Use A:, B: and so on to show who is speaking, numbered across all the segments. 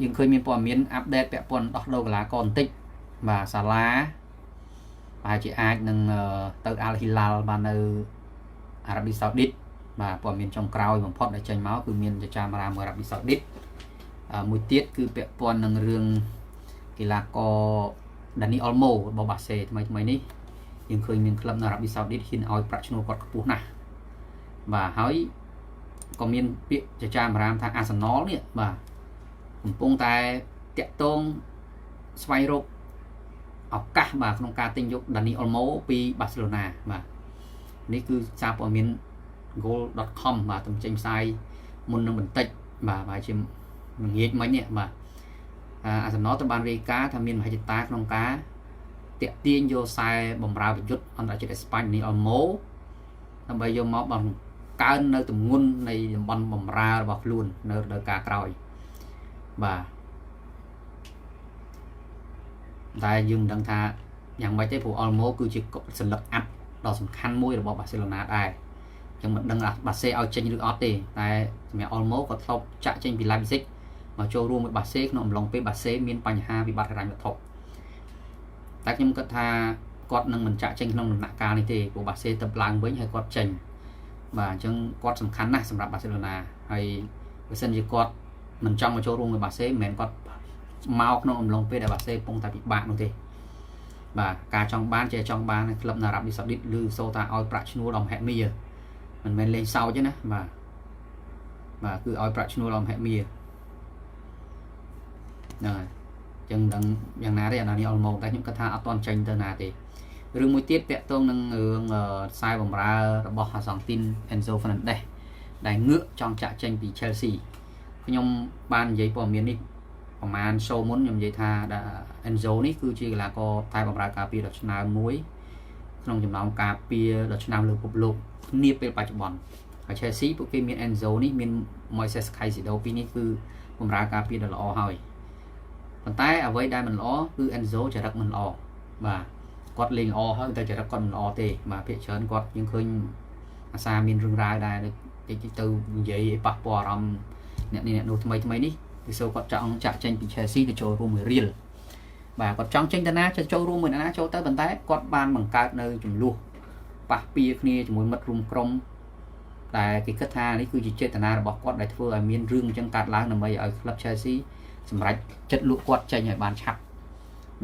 A: យើងឃើញមានព័ត៌មានអាប់ដេតពាក់ព័ន្ធដោះដូរកីឡាករបន្តិចបាទសាឡាប្រហែលជាអាចនឹងទៅអាល់ហ៊ីឡាល់បាននៅអារ៉ាប៊ីសាអូឌីតបាទព័ត៌មានចុងក្រោយបំផុតដែលចេញមកគឺមានចចាមអារ៉ាប៊ីសាអូឌីតមួយទៀតគឺពាក់ព័ន្ធនឹងរឿងកីឡាករដានីអល់ម៉ូរបស់បាសេថ្មីនេះយើងឃើញមានក្លឹបនៅអារ៉ាប៊ីសាអូឌីតហ៊ានឲ្យប្រាក់ឈ្នួលគាត់ខ្ពស់ណាស់បាទហើយក៏មានពាក្យចចាមអារ៉ាមថាអាសណលនេះបាទកំពុងតែតាក់ទងស្វែងរកឱកាសបាទក្នុងការទិញយកដានីអល់ម៉ូពីបាសេឡូណាបាទនេះគឺសារព័ត៌មាន goal.com បាទទំចេញផ្សាយមុននឹងបន្តិចបាទជាងាកមិញនេះបាទអាសណលទៅបានរាយការណ៍ថាមានមហិច្ឆតាក្នុងការតាក់ទាញយកខ្សែបម្រើប្រយុទ្ធអន្តរជាតិអេស្ប៉ាញនេះអល់ម៉ូដើម្បីយកមកបង្កើននៅទម្ងន់នៃតំបន់បម្រើរបស់ខ្លួននៅរដូវកាលក្រោយបាទតែយើងមិនដឹងថាយ៉ាងម៉េចទេព្រោះអល់ម៉ូគឺជាសន្លឹកអាត់ដ៏សំខាន់មួយរបស់បាសេឡូណាដែរចឹងមិនដឹងបាសេឲ្យចេញឬអត់ទេតែសម្រាប់អល់ម៉ូក៏ធ្លាប់ចាក់ចេញពី Leipzig មកចូលរួមមួយបាសេក្នុងអំឡុងពេលបាសេមានបញ្ហាវិបត្តិហិរញ្ញវត្ថុតែខ្ញុំគិតថាគាត់នឹងមិនចាក់ចេញក្នុងដំណាក់កាលនេះទេព្រោះបាសេទៅឡើងវិញហើយគាត់ចេញបាទអញ្ចឹងគាត់សំខាន់ណាស់សម្រាប់បាសេឡូណាហើយបើសិនជាគាត់មិនចង់មកចូលរួមមួយបាសេមិនមែនគាត់មកក្នុងអំឡុងពេលដែលបាសេកំពុងតែពិបាកនោះទេបាទការចង់បានជាចង់បានក្លឹបនៅអារ៉ាប៊ីសាអូឌីតឬសូថាឲ្យប្រាក់ឈ្នួលដល់មហិមាមិនមែនលេងសើចទេណាបាទគឺឲ្យប្រាក់ឈ្នួលដល់មហិមាហ្នឹងហើយចឹងដឹងយ៉ាងណាទេអានេះអល់ម៉ូតែខ្ញុំគិតថាអត់ទាន់ចេញទៅណាទេរឿងមួយទៀតតាក់ទងនឹងរឿងខ្សែបម្រើរបស់អាសង់ទីន Enzo Fernandez ដែលងើកចង់ចាក់ចេញពី Chelsea ខ្ញុំបាននិយាយព័ត៌មាននេះប្រហែល show មុនខ្ញុំនិយាយថា Enzo នេះគឺជាកីឡាករតែបម្រើការពារដ៏ឆ្នើមមួយក្នុងចំណោមការពារដ៏ឆ្នើមលើពិភពលោកនាពេលបច្ចុប្បន្នហើយ Chelsea ពួកគេមាន Enzo នេះមាន Moises Caicedo ពីរនេះគឺបម្រើការពារដ៏ល្អហើយប៉ុន្តែអ្វីដែលមិនល្អគឺ Enzo ចរិតមិនល្អបាទគាត់លេងល្អហើយតែចរិតគាត់មិនល្អទេបាទភាគច្រើនគាត់យើងឃើញអាសាមានរឿងរ៉ាវដែរតិចទៅនិយាយឲ្យប៉ះពាល់អារម្មណ៍អ្នកនោះថ្មីនេះគឺសូគាត់ចង់ចាក់ចេញពី Chelsea ទៅចូលរួមមួយ Real បាទគាត់ចង់ចេញទៅណាចូលរួមមួយណាចូលទៅប៉ុន្តែគាត់បានបង្កើតនៅចំនួនប៉ះពៀគ្នាជាមួយមិត្តរួមក្រុមតែគេគិតថានេះគឺជាចេតនារបស់គាត់ដែលធ្វើឲ្យមានរឿងអញ្ចឹងកើតឡើងដើម្បីឲ្យក្លឹប Chelsea សម្រាប់ចិត្តលក់គាត់ចេញឲ្យបានឆាប់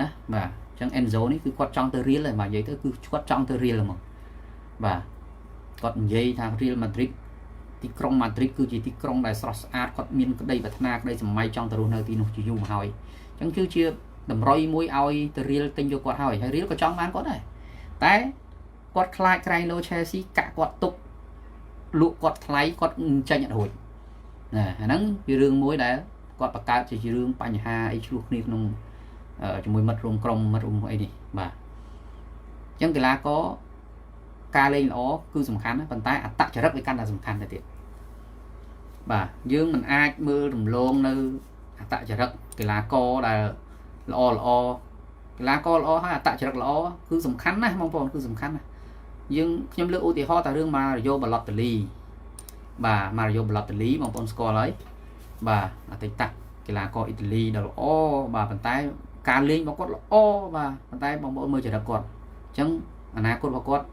A: ណាបាទអញ្ចឹង Enzo នេះគឺគាត់ចង់ទៅ Real ហើយបាទនិយាយទៅគឺគាត់ចង់ទៅ Real ហ្មងបាទគាត់និយាយថា Real Madrid ទីក្រុង Madrid គឺជាទីក្រុងដែលស្រស់ស្អាតគាត់មានក្តីប្រាថ្នាក្តីសម័យចង់ទៅរស់នៅទីនោះជាយូរមកហើយអញ្ចឹងគឺជាតម្រុយមួយឲ្យទៅ Real ទិញយកគាត់ហើយ Real ក៏ចង់បានគាត់ដែរតែគាត់ខ្លាចក្រែងលោ Chelsea កាក់គាត់ទុកលក់គាត់ថ្លៃគាត់ចេញអត់រួចណាអាហ្នឹងជារឿងមួយដែលគាត់បង្កើតជារឿងបញ្ហាអីឆ្លោះគ្នាក្នុងជាមួយមិត្តរួមក្រុមមិត្តរួមអីនេះបាទអញ្ចឹងកីឡាករការលេងល្អគឺសំខាន់ណាប៉ុន្តែអត្តចរិតវាកាន់តែសំខាន់ទៅទៀតបាទយើងមិនអាចមើលរំលងនៅអត្តចរិតកីឡាករដែលល្អកីឡាករល្អហើយអត្តចរិតល្អគឺសំខាន់ណាស់បងប្អូនគឺសំខាន់ណាស់ខ្ញុំលើកឧទាហរណ៍តែរឿង Mario Balotelli បាទ Mario Balotelli បងប្អូនស្គាល់ហើយបាទអតីតកីឡាករអ៊ីតាលីដ៏ល្អបាទប៉ុន្តែការលេងរបស់គាត់ល្អបាទប៉ុន្តែបងប្អូនមើលចរិតគាត់អញ្ចឹងអនាគតរបស់គាត់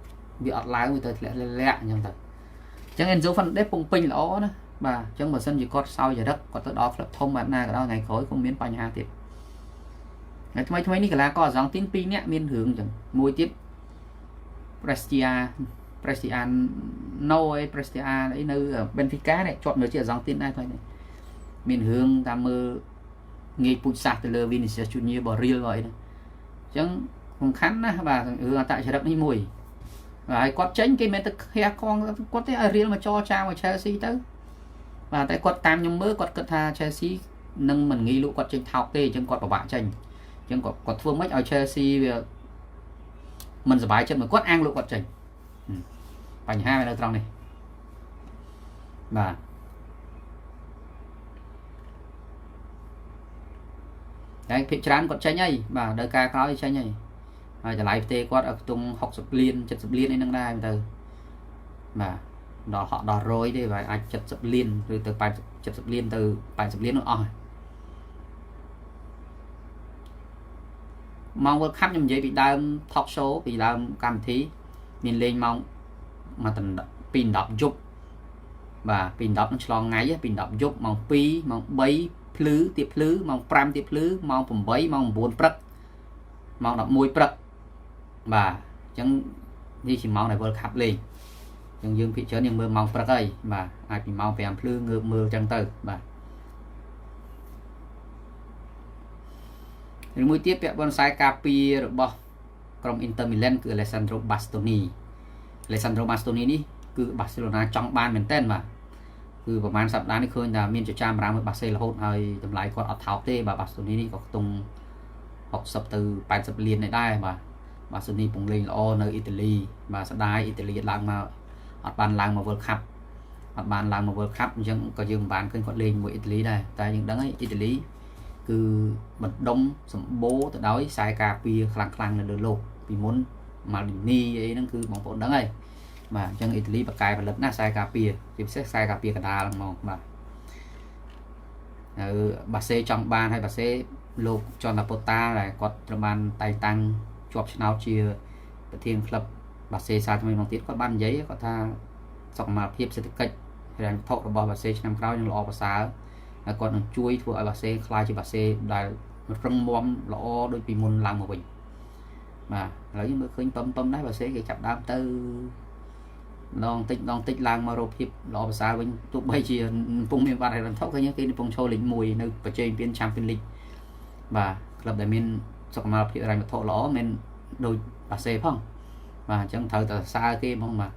A: វាអត់ឡើងវាទៅធ្លាក់អញ្ចឹងទៅអញ្ចឹង Enzo Fernandez ពងពេញល្អណាបាទអញ្ចឹងបើសិនជាគាត់សោយចរិតគាត់ទៅដល់ក្លឹបធំបែបណាក៏ដោយថ្ងៃក្រោយក៏មានបញ្ហាទៀតហើយថ្មីនេះកីឡាករអាសង់ទីន2នាក់មានរឿងអញ្ចឹងមួយទៀតCristiano អី Cristiano អីនៅ Benfica នេះជាប់នៅជាអាសង់ទីនដែរថ្មីនេះមានរឿងតាមមើលងាយពូជសាសទៅលើ Vinicius Junior របស់ Real អីហ្នឹងអញ្ចឹងសំខាន់ណាស់បាទរឿងអត្តចរិតនេះមួយហើយគាត់ចេញគេមិនទៅខះខងគាត់ទេឲ្យ Real មកចរចាមក Chelsea ទៅបាទតែគាត់តាមខ្ញុំមើលគាត់គិតថា Chelsea នឹងមិនងាយលក់គាត់ចេញថោកទេអញ្ចឹងគាត់ពិបាកចេញអញ្ចឹងគាត់ធ្វើម៉េចឲ្យ Chelsea វាមិនសុបាយចិត្តមកគាត់អាំងលក់គាត់ចេញបញ្ហាវានៅត្រង់នេះបាទតែភាគច្រើនគាត់ចេញហើយបាទដល់ការក្រោយចេញហើយតម្លៃផ្ទេគាត់ឲ្យខ្ទង់60លាន70លានអីហ្នឹងដែរទៅបាទដល់100ទេបាទអាច70លានឬទៅ70លានទៅ80លាននោះអស់ ម៉ោង World Cup ខ្ញុំនិយាយពីដើម talk show ពីដើមកម្មវិធីមានលេងម៉ោងមកដល់2 10យប់បាទ2 10នឹងឆ្លងថ្ងៃពី10យប់ម៉ោង2ម៉ោង3ភ្លឺទៀតភ្លឺម៉ោង5ទៀតភ្លឺម៉ោង8ម៉ោង9ព្រឹកម៉ោង11ព្រឹកបាទអញ្ចឹងនេះជាម៉ោងដែល World Cup លេងអញ្ចឹងយើងភាគច្រើនយើងមើលម៉ោងព្រឹកហើយបាទអាចពីម៉ោង5ភ្លឺងើបមើលអញ្ចឹងទៅបាទមួយទៀតពាក់ព័ន្ធខ្សែការពាររបស់ក្រុម Inter Milan គឺ Alessandro Bastoni នេះគឺ Barcelona ចង់បានមែនទែនបាទគឺប្រហែលសប្តាហ៍នេះឃើញថាមានចចាមអារ៉ាមមួយបាសេរហូតហើយតម្លៃគាត់អត់ថោកទេបាទ Bastoni នេះក៏ខ្ទង់60ទៅ80លានដែរបាទ Bastoni ពងលេងល្អនៅអ៊ីតាលីបាទស្ដាយអ៊ីតាលីឡើងមកអត់បានឡើងមក World Cup អញ្ចឹងក៏យើងមិនបានឃើញគាត់លេងមួយអ៊ីតាលីដែរតែយើងដឹងហើយអ៊ីតាលីគឺបណ្ដុំសម្បូរទៅដោយខ្សែការពារខ្លាំងនៅលើលោកពីមុន Maldini អីហ្នឹងគឺបងប្អូនដឹងហើយបាទអញ្ចឹងអ៊ីតាលីបកកែផលិតណាខ្សែការពារជាពិសេសខ្សែការពារកណ្ដាលហ្មងបាទហើយបាសេចង់បានហើយបាសេលោកចនតាប៉ូតាដែលគាត់ត្រូវបានតែងតាំងជាប់ឆ្នោតជាប្រធានក្លឹបបាសេសាថ្មីមកទៀតគាត់បាននិយាយគាត់ថាសុខភាពសេដ្ឋកិច្ចហិរញ្ញវត្ថុរបស់បាសេឆ្នាំក្រោយនឹងល្អប្រសើរហើយគាត់នឹងជួយធ្វើឲ្យបាសេខ្លាយជាបាសេដែលរឹងមាំល្អដូចពីមុនឡើងមកវិញបាទឥឡូវយើងមើលឃើញពំដែរបាសេគេចាប់ដើមទៅដងតិចឡើងមករកភាពល្អប្រសើរវិញទោះបីជាកំពុងមានបាត់ហិរញ្ញវត្ថុឃើញគេកំពុងឈរលេខ1នៅប្រជែងពាន Champions League បាទក្លឹបដែលមានសុខភាពហិរញ្ញវត្ថុល្អមិនដូចបាសេផងបាទអញ្ចឹងត្រូវតែសរសើរគេហ្មងបាទ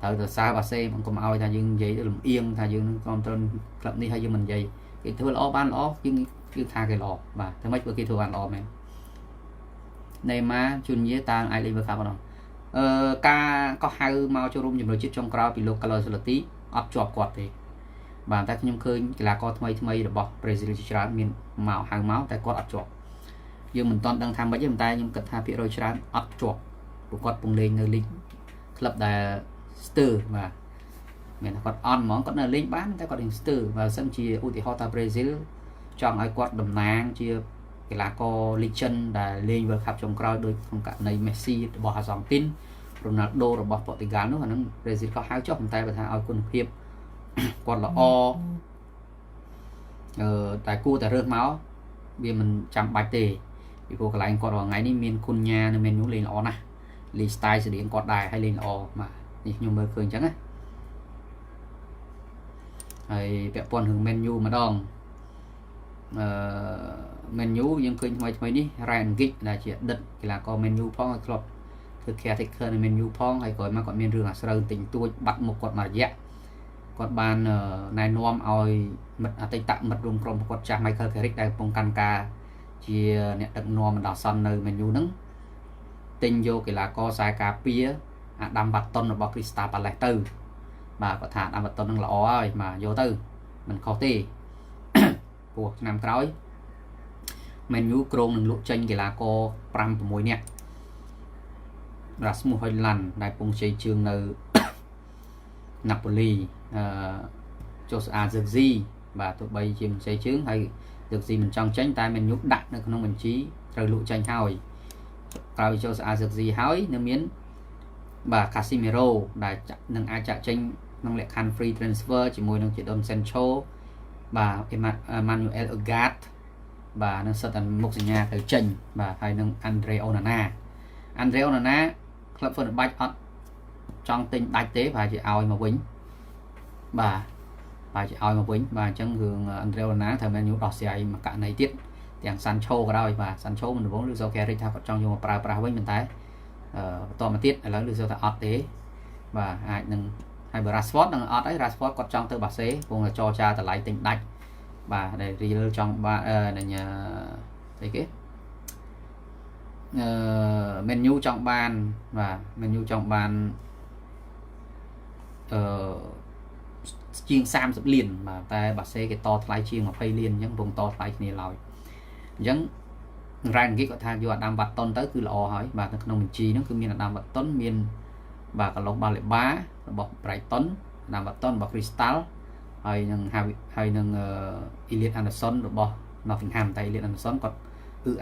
A: ត្រូវតែសរសើរបាសេមិនកុំឲ្យថាយើងនិយាយទៅលំអៀងថាយើងនឹងគ្រប់គ្រងក្លឹបនេះហើយយើងមិននិយាយគេធ្វើល្អបានល្អយើងគឺថាគេល្អបាទតែមិនបើគេធ្វើបានល្អមែនណេម៉ាជូនយាតើអាចលេង World Cup អត់ការក៏ហៅមកចូលរួមជំនួយជាតិចុងក្រោយពីលោក Carlo Ancelotti អត់ជាប់គាត់ទេបាទតែខ្ញុំឃើញកីឡាករថ្មីរបស់ប្រេស៊ីលជាច្រើនមានមកហៅមកតែគាត់អត់ជាប់យើងមិនទាន់ដឹងថាម៉េចទេតែខ្ញុំគិតថាភាគរយច្រើនអត់ជាប់ព្រោះគាត់ពងលេងនៅលីកក្លឹបដែលស្ទើបាទមានថាគាត់អន់ហ្មងគាត់នៅលេងបានតែគាត់រៀងស្ទើបើមិនជាឧទាហរណ៍ថាប្រេស៊ីលចង់ឲ្យគាត់តំណាងជាកីឡាករ legend ដែលលេង World Cup ចុងក្រោយដោយក្នុងករណី Messi របស់អាសង់ទីន Ronaldo របស់ប៉ូទុយហ្គាល់នោះអានឹងប្រេស៊ីលក៏ហៅចុះប៉ុន្តែបើថាឲ្យគុណភាពគាត់ល្អតែគួរតែរើសមកវាមិនចាំបាច់ទេពីព្រោះកន្លែងគាត់រាល់ថ្ងៃនេះមានគុណញានៅ menu លេងល្អណាស់លេង style ស្តៀងគាត់ដែរហើយលេងល្អបាទនេះខ្ញុំមើលឃើញអញ្ចឹងណាហើយពាក់ព័ន្ធរឿង menu ម្ដងmenu យើងឃើញថ្មីនេះ Ryan Giggs ដែលជាដិតកីឡាករ menu ផងហើយធ្លាប់ធ្វើ caretaker នៅ menu ផងហើយក្រោយមកគាត់មានរឿងអាស្រូវតិចតួចបាត់មុខគាត់មួយរយៈគាត់បានណែនាំឲ្យមិត្តអតីតមិត្តរួមក្រុមប្រកួតចាស់ Michael Carrick ដែលកំពុងកាន់ការជាអ្នកដឹកនាំបណ្ដោះអាសន្ននៅ menu ហ្នឹងទិញយកកីឡាករខ្សែការពារអាដាមបាតុនរបស់ Crystal Palace ទៅបាទគាត់ថាអាដាមបាតុនហ្នឹងល្អហើយបាទយកទៅមិនខុសទេព្រោះឆ្នាំក្រោយ menu ក្រុងនឹងលក់ចេញកីឡាករ 5-6 នាក់ Rasmus Højlund ដែលពងជ័យជើងនៅ Napoli Joshua Zirkzee បាទទោះបីជាមិនជ័យជើងហើយ Zirkzee មិនចង់ចេញតែ menu ដាក់នៅក្នុងបញ្ជីត្រូវលក់ចេញហើយក្រោយ Joshua Zirkzee ហើយនៅមានបាទ Casemiro ដែលនឹងអាចចាក់ចេញក្នុងលក្ខខណ្ឌ free transfer ជាមួយនឹង Jadon Sancho បាទ Emmanuel Ugarte បាទនឹងសិតតែមុខសញ្ញាទៅចេញបាទហើយនឹង Andre Onana ក្លឹប Fenerbahce អត់ចង់ទិញដាច់ទេប្រហែលជាឲ្យមកវិញបាទប្រហែលជាឲ្យមកវិញបាទអញ្ចឹងរឿង Andre Onana ត្រូវមែនខ្ញុំដោះស្រាយមកករណីទៀតទាំង Sancho ក៏ដោយបាទ Sancho មិនដំបងឬសូ Carrick ថាគាត់ចង់យកមកប្រើប្រាស់វិញប៉ុន្តែបន្តមកទៀតឥឡូវឬសូថាអត់ទេបាទអាចនឹងហើយបើ Rashford នឹងអត់ហើយ Rashford គាត់ចង់ទៅបាសេពងចរចាតម្លៃទិញដាច់បាទដែល Real ចង់បាទស្អីគេmenu ចង់បានបាទ menu ចង់បានជាង30លានបាទតែបាសេគេតថ្លៃជាង20លានអញ្ចឹងកំពុងតថ្លៃគ្នាឡើយអញ្ចឹង Ryan Giggs គាត់ថាយកអាដាមបាតុនទៅគឺល្អហើយបាទនៅក្នុងបញ្ជីហ្នឹងគឺមានអាដាមបាតុនមានបាទកឡុងបាលេបារបស់ Brighton អាដាមបាតុនរបស់ Crystal ហើយនឹងElliot Anderson របស់ Nottingham តែ Elliot Anderson គាត់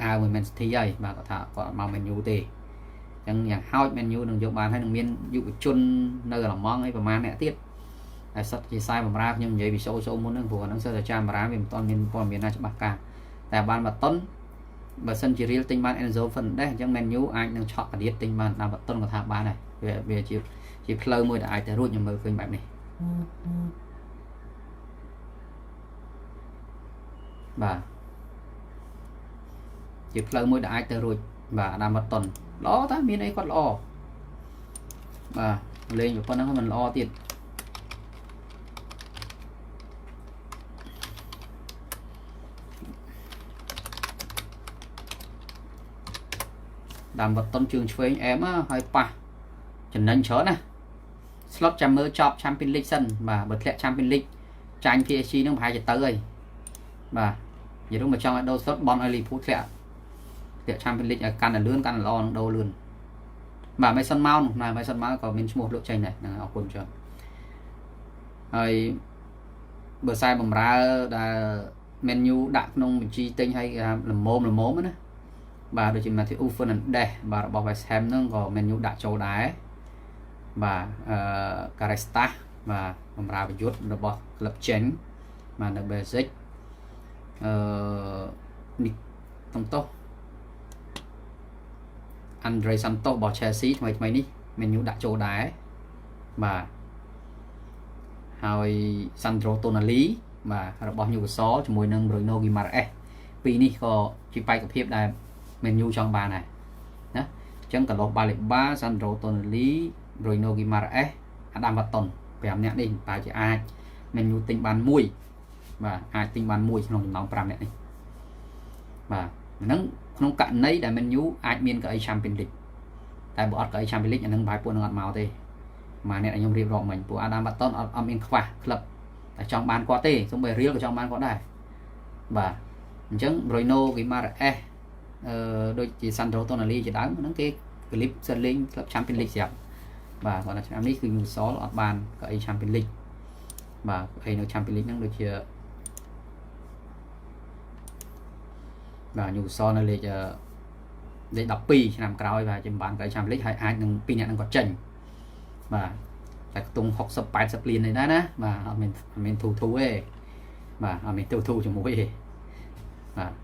A: ao mình Man City ấy và có thể có màu Man U thì chẳngอย่าง ហើយ Man U នឹងយកបានហើយនឹងមានយុវជននៅឡម៉ង់អីប្រហែលអ្នកទៀតហើយសិតជាខ្សែបំរើខ្ញុំនិយាយពីចូលមុនហ្នឹងព្រោះហ្នឹងសិតតែចាំបារាវាមិនទាន់មានព័ត៌មានណាច្បាស់កាតែបានបាតុនបើសិនជា Real ទិញបាន Enzo Fernandez អញ្ចឹង Man U អាចនឹងឆក់កាឌៀតទិញបានតាមបាតុនក៏ថាបានដែរវាជាផ្លូវមួយដែលអាចទៅរួចខ្ញុំមើលឃើញបែបនេះបាទជាផ្លូវមួយដែលអាចទៅរួចបាទតាមបាតុនល្អតាមានអីគាត់ល្អបាទលេងប៉ុណ្ណឹងមិនល្អទៀតតាមបាតុនជើងឆ្វេងអែមហើយប៉ះចំណេញច្រើនណា slot ចាំមើលចប់ Champions League សិនបាទបើធ្លាក់ Champions League ចាញ់ PSG នឹងប្រហែលជាទៅហើយបាទនិយាយរួមមកចង់ឲ្យដូរ slot បនឲ្យ Liverpool ធ្លាក់ Champions League ឲ្យកាន់តែលឿនកាន់តែល្អនឹងដូរលឿនបាទ Mason Mount ណា Mason Mount ក៏មានឈ្មោះលោកចេញដែរហ្នឹងអរគុណច្រើនហើយបើខ្សែបំរើដែល Man U ដាក់ក្នុងបញ្ជីទិញឲ្យល្មមណាបាទដូចជា Matthew Fernandes បាទរបស់ West Ham ហ្នឹងក៏ Man U ដាក់ចូលដែរបាទCaresta បាទបំរើប្រយុទ្ធរបស់ Club ចេញបាទនៅ Basic នេះតំតោះ Andre Santos របស់ Chelsea ថ្មីនេះ Man U ដាក់ចូលដែរបាទហើយ Sandro Tonali បាទរបស់ Newcastle ជាមួយនឹង Bruno Guimaraes ពីរនេះក៏ជាបេក្ខភាពដែល Man U ចង់បានដែរណាអញ្ចឹងក៏លោក Baleba Sandro Tonali Bruno Guimaraes Adam Wharton 5នាក់នេះតែជាអាច Man U ទិញបានមួយបាទអាចទិញបានមួយក្នុងចំណោម5នាក់នេះបាទហ្នឹងក្នុងករណីដែល Man U អាចមានកៅអី Champions League តែបើអត់កៅអី Champions League អានឹងបាយពួកនឹងអត់មកទេមកអ្នកខ្ញុំរៀបរាប់មិញពួក Adam Wharton អត់មានខ្វះក្លឹបតែចង់បានគាត់ទេសូម្បី Real ក៏ចង់បានគាត់ដែរបាទអញ្ចឹង Bruno Guimaraes ដូចជា Sandro Tonali ជាដើមហ្នឹងគេក្លីបសិនលេងក្លឹប Champions League ស្រាប់បាទគាត់ថាឆ្នាំនេះគឺ Newcastle អត់បានកៅអី Champions League បាទហើយនៅ Champions League ហ្នឹងដូចជាបាទ Newcastle នៅលេខ12ឆ្នាំក្រោយបាទជាបានកៅអី Champions League ហើយអាចនឹង2នាក់ហ្នឹងគាត់ចេញបាទតែខ្ទង់60 80លាននេះដែរណាបាទអត់មានទូទេបាទអត់មានទូជាមួយទេបាទ